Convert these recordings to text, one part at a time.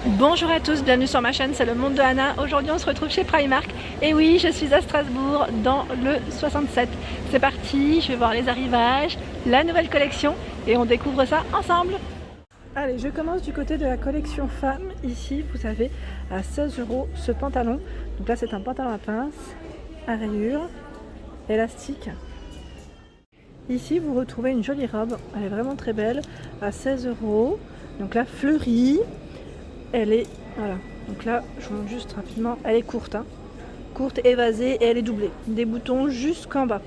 Bonjour à tous, bienvenue sur ma chaîne, c'est le monde de Anna. Aujourd'hui on se retrouve chez Primark. Et oui, je suis à Strasbourg dans le 67. C'est parti, je vais voir les arrivages, la nouvelle collection et on découvre ça ensemble. Allez, je commence du côté de la collection femme. Ici, vous avez à 16 € ce pantalon. Donc là, c'est un pantalon à pince, à rayures, élastique. Ici, vous retrouvez une jolie robe, elle est vraiment très belle, à 16 €. Donc là, fleurie. Elle est, voilà, donc là je vous montre juste rapidement, elle est courte, hein. Courte, évasée et elle est doublée. Des boutons jusqu'en bas.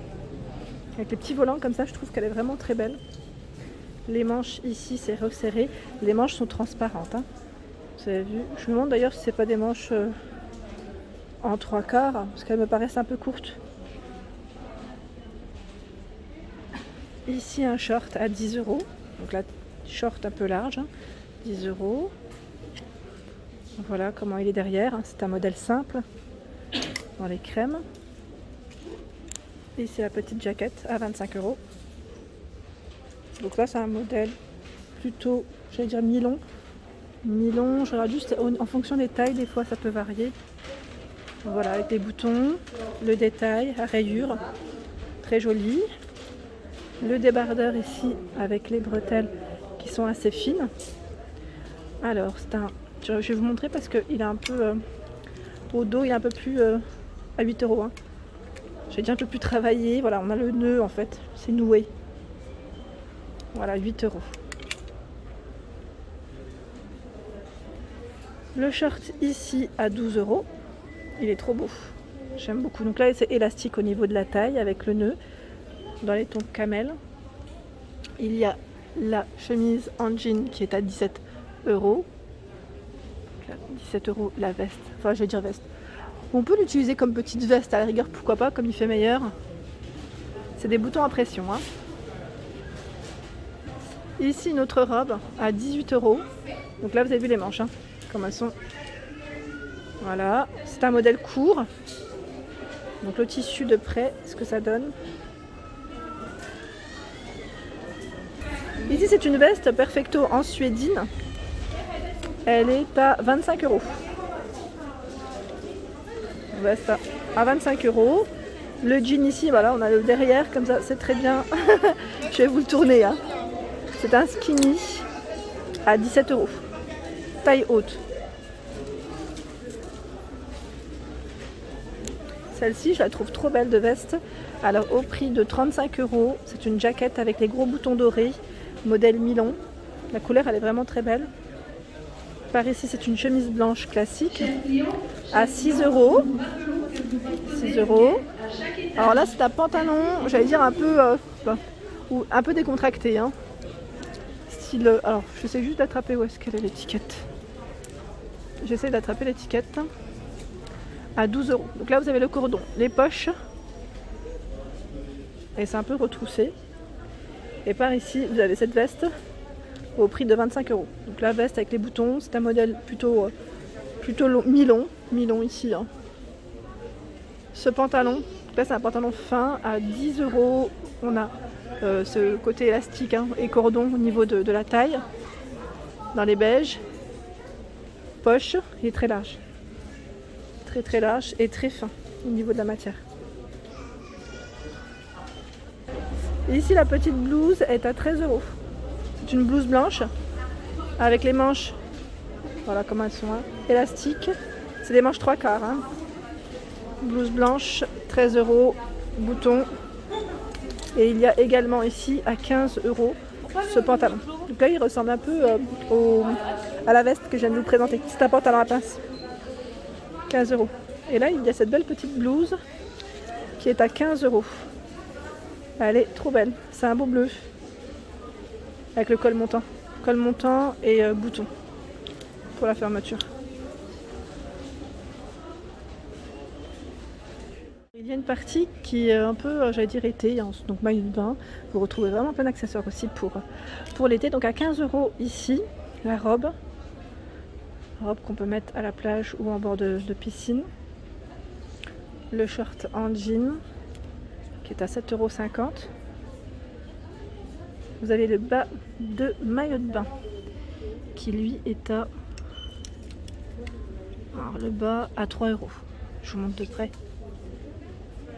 Avec les petits volants comme ça, je trouve qu'elle est vraiment très belle. Les manches ici c'est resserré, les manches sont transparentes, hein. Vous avez vu, je me demande d'ailleurs si c'est pas des manches en 3/4, parce qu'elles me paraissent un peu courtes. Ici un short à 10 €, donc là short un peu large, hein, 10 €. Voilà comment il est derrière, c'est un modèle simple dans les crèmes. Et c'est la petite jaquette à 25 €. Donc là c'est un modèle plutôt, j'allais dire mi-long. Mi-long, je regarde juste en fonction des tailles, des fois ça peut varier. Voilà, avec des boutons, le détail à rayures, très joli. Le débardeur ici avec les bretelles qui sont assez fines. Alors c'est un... Je vais vous montrer parce qu'il est un peu au dos, il est un peu plus à 8 €. Hein. J'ai dit un peu plus travaillé. Voilà, on a le nœud en fait, c'est noué. Voilà, 8 €. Le short ici à 12 €. Il est trop beau. J'aime beaucoup. Donc là, c'est élastique au niveau de la taille avec le nœud dans les tons camel. Il y a la chemise en jean qui est à 17 €. 17 € la veste, enfin je vais dire veste. On peut l'utiliser comme petite veste à la rigueur, pourquoi pas, comme il fait meilleur. C'est des boutons à pression, hein. Ici une autre robe à 18 €. Donc là vous avez vu les manches, hein, comme elles sont. Voilà, c'est un modèle court. Donc le tissu de près, ce que ça donne. Ici c'est une veste perfecto en suédine. Elle est à 25 €. Veste à 25 €. Le jean ici, voilà, on a le derrière, comme ça, c'est très bien. Je vais vous le tourner, hein. C'est un skinny à 17 €. Taille haute. Celle-ci, je la trouve trop belle de veste. Alors, au prix de 35 €, c'est une jaquette avec les gros boutons dorés, modèle mi-long. La couleur, elle est vraiment très belle. Par ici, c'est une chemise blanche classique à 6 €. 6 €. Alors là, c'est un pantalon, j'allais dire un peu, ou un peu décontracté, hein. Style, alors, j'essaie juste d'attraper où est-ce qu'elle est l'étiquette. J'essaie d'attraper l'étiquette à 12 €. Donc là, vous avez le cordon, les poches, et c'est un peu retroussé. Et par ici, vous avez cette veste au prix de 25 €. Donc la veste avec les boutons, c'est un modèle plutôt mi-long ici, hein. Ce pantalon, là c'est un pantalon fin à 10 €. On a ce côté élastique, hein, et cordon au niveau de la taille, dans les beiges. Poche, il est très large. Très large et très fin au niveau de la matière. Et ici la petite blouse est à 13 €. C'est une blouse blanche avec les manches, voilà comment elles sont, hein, élastiques. C'est des manches 3/4, hein. Blouse blanche, 13 €, bouton. Et il y a également ici à 15 € ce pantalon. Donc là il ressemble un peu à la veste que je viens de vous présenter. C'est un pantalon à pince. 15 €. Et là il y a cette belle petite blouse qui est à 15 €. Elle est trop belle. C'est un beau bleu. Avec le col montant et bouton pour la fermeture. Il y a une partie qui est un peu, j'allais dire été, hein, donc maillot de bain. Vous retrouvez vraiment plein d'accessoires aussi pour l'été. Donc à 15 € ici, la robe qu'on peut mettre à la plage ou en bord de piscine. Le short en jean qui est à 7,50 €. Vous avez le bas de maillot de bain qui lui est à Alors le bas à 3 €. Je vous montre de près.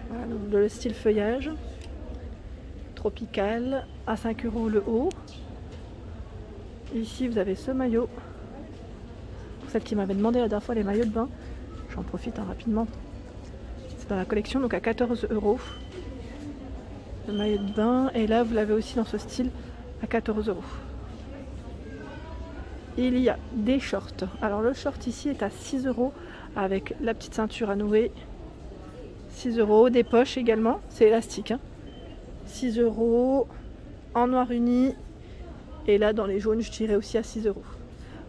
Voilà, donc le style feuillage. Tropical à 5 € le haut. Ici vous avez ce maillot. Pour celle qui m'avait demandé la dernière fois les maillots de bain, j'en profite rapidement. C'est dans la collection, donc à 14 €. Le maillot de bain, et là vous l'avez aussi dans ce style à 14 €. Il y a des shorts. Alors le short ici est à 6 € avec la petite ceinture à nouer. 6 €, des poches également, c'est élastique. 6 € en noir uni. Et là dans les jaunes je dirais aussi à 6 €.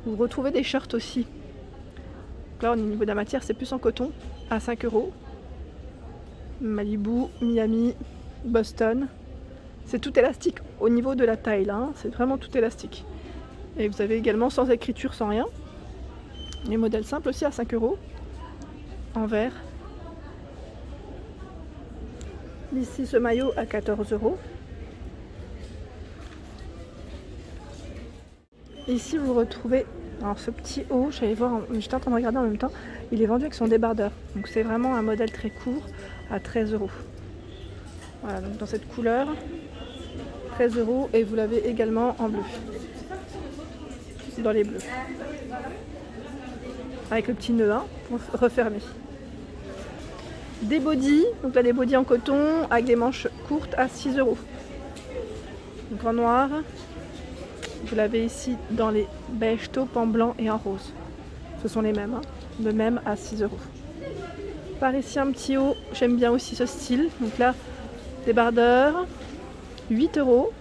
Vous retrouvez des shorts aussi. Donc là au niveau de la matière c'est plus en coton à 5 €. Malibu, Miami, Boston. C'est tout élastique au niveau de la taille là, hein. C'est vraiment tout élastique. Et vous avez également sans écriture, sans rien. Les modèles simples aussi à 5 € en vert. Ici ce maillot à 14 €. Ici vous retrouvez alors ce petit haut, j'étais en train de regarder en même temps, il est vendu avec son débardeur. Donc c'est vraiment un modèle très court à 13 €. Voilà, donc dans cette couleur, 13 € et vous l'avez également en bleu. Dans les bleus. Avec le petit nœud pour refermer. Des bodys, donc là des bodys en coton avec des manches courtes à 6 €. Donc en noir. Vous l'avez ici dans les beige taupe, en blanc et en rose. Ce sont les mêmes, de même à 6 €. Par ici un petit haut, j'aime bien aussi ce style. Donc là, débardeur, 8 €.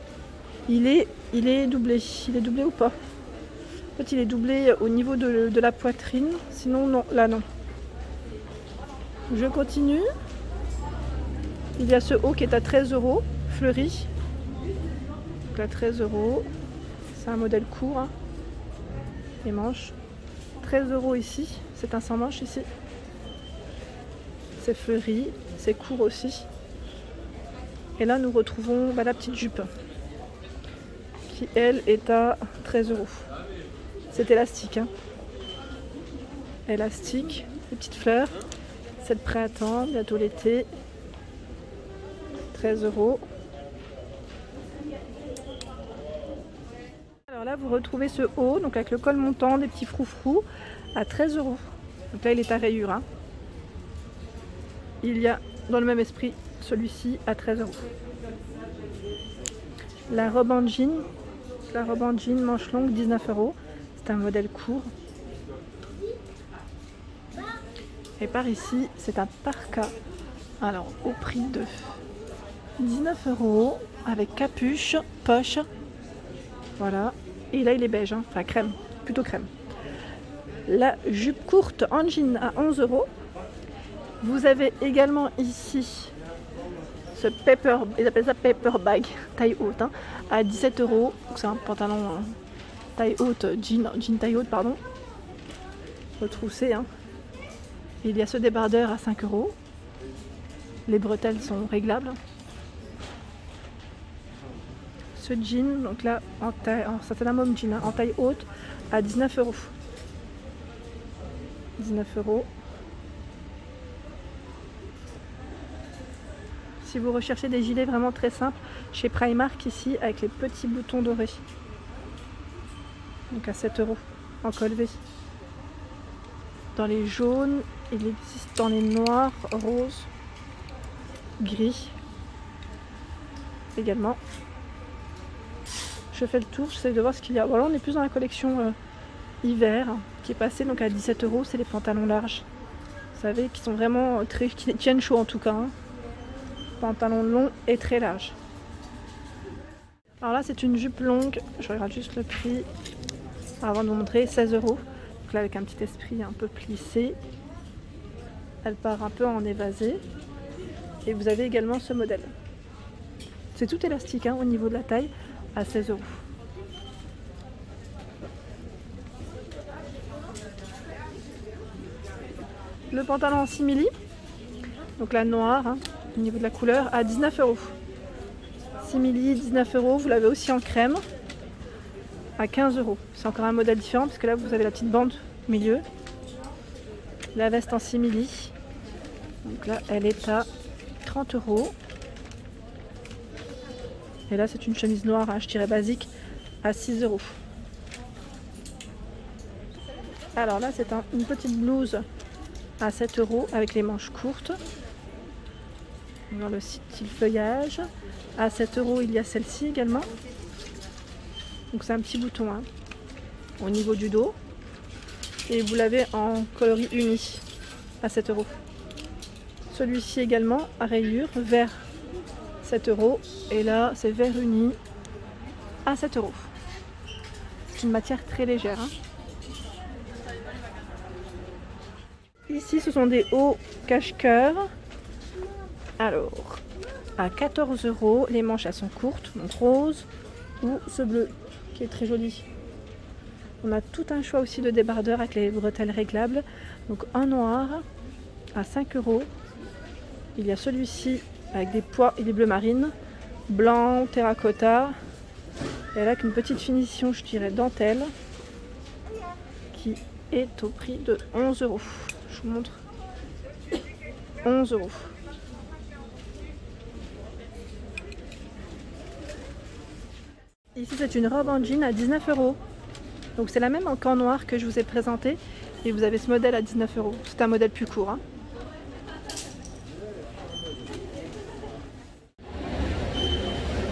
Il est doublé. Il est doublé ou pas? En fait, il est doublé au niveau de la poitrine. Sinon, non. Là, non. Je continue. Il y a ce haut qui est à 13 €, fleuri. Donc là, 13 €. C'est un modèle court. Les manches. 13 € ici. C'est un sans manche ici. C'est fleuri. C'est court aussi. Et là, nous retrouvons la petite jupe. Qui, elle, est à 13 €. C'est élastique. Élastique. Les petites fleurs. C'est de prêt à temps. Bientôt l'été. 13 €. Alors là, vous retrouvez ce haut, donc avec le col montant, des petits froufrous, à 13 €. Donc là, il est à rayures. Il y a, dans le même esprit, celui-ci à 13 €. La robe en jean, manche longue, 19 €. C'est un modèle court. Et par ici, c'est un parka. Alors, au prix de 19 € avec capuche, poche. Voilà. Et là, il est beige, enfin crème, plutôt crème. La jupe courte en jean à 11 €. Vous avez également ici ce ils appellent ça paper bag, taille haute, à 17 €. C'est un pantalon taille haute, jean taille haute, pardon. Retroussé. Il y a ce débardeur à 5 €. Les bretelles sont réglables. Ce jean, donc là, c'est un homme jean, en taille haute, à 19 €. 19 €. Si vous recherchez des gilets vraiment très simples, chez Primark ici, avec les petits boutons dorés. Donc à 7 € en col V. Dans les jaunes, il existe dans les noirs, roses, gris également. Je fais le tour, j'essaie de voir ce qu'il y a. Voilà, on est plus dans la collection hiver qui est passée donc à 17 €. C'est les pantalons larges. Vous savez, qui sont vraiment qui tiennent chaud en tout cas. Pantalon long et très large. Alors là, c'est une jupe longue. Je regarde juste le prix avant de vous montrer. 16 €. Donc là, avec un petit esprit un peu plissé. Elle part un peu en évasé. Et vous avez également ce modèle. C'est tout élastique au niveau de la taille, à 16 €. Le pantalon en simili, donc la noire, au niveau de la couleur, à 19 €. Simili, 19 €. Vous l'avez aussi en crème, à 15 €. C'est encore un modèle différent, parce que là, vous avez la petite bande au milieu. La veste en simili. Donc là, elle est à 30 €. Et là, c'est une chemise noire, hein, je dirais basique, à 6 €. Alors là, c'est une petite blouse à 7 € avec les manches courtes. Dans le style feuillage. À 7 €, il y a celle-ci également. Donc c'est un petit bouton hein, au niveau du dos. Et vous l'avez en coloris uni à 7 €. Celui-ci également à rayures, vert 7 €. Et là, c'est vert uni à 7 €. C'est une matière très légère. Hein. Ici, ce sont des hauts cache-cœur. Alors, à 14 €, les manches elles sont courtes, donc rose ou ce bleu qui est très joli. On a tout un choix aussi de débardeurs avec les bretelles réglables. Donc en noir à 5 €. Il y a celui-ci avec des pois et des bleus marines, blanc, terracotta. Et là avec une petite finition, je dirais dentelle, qui est au prix de 11 €. Je vous montre. 11 €. Ici c'est une robe en jean à 19 €. Donc c'est la même qu'en noir que je vous ai présenté. Et vous avez ce modèle à 19 €. C'est un modèle plus court. Hein.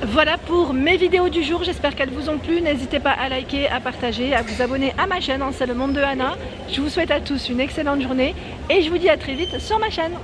Voilà pour mes vidéos du jour. J'espère qu'elles vous ont plu. N'hésitez pas à liker, à partager, à vous abonner à ma chaîne. C'est le monde de Anna. Je vous souhaite à tous une excellente journée. Et je vous dis à très vite sur ma chaîne.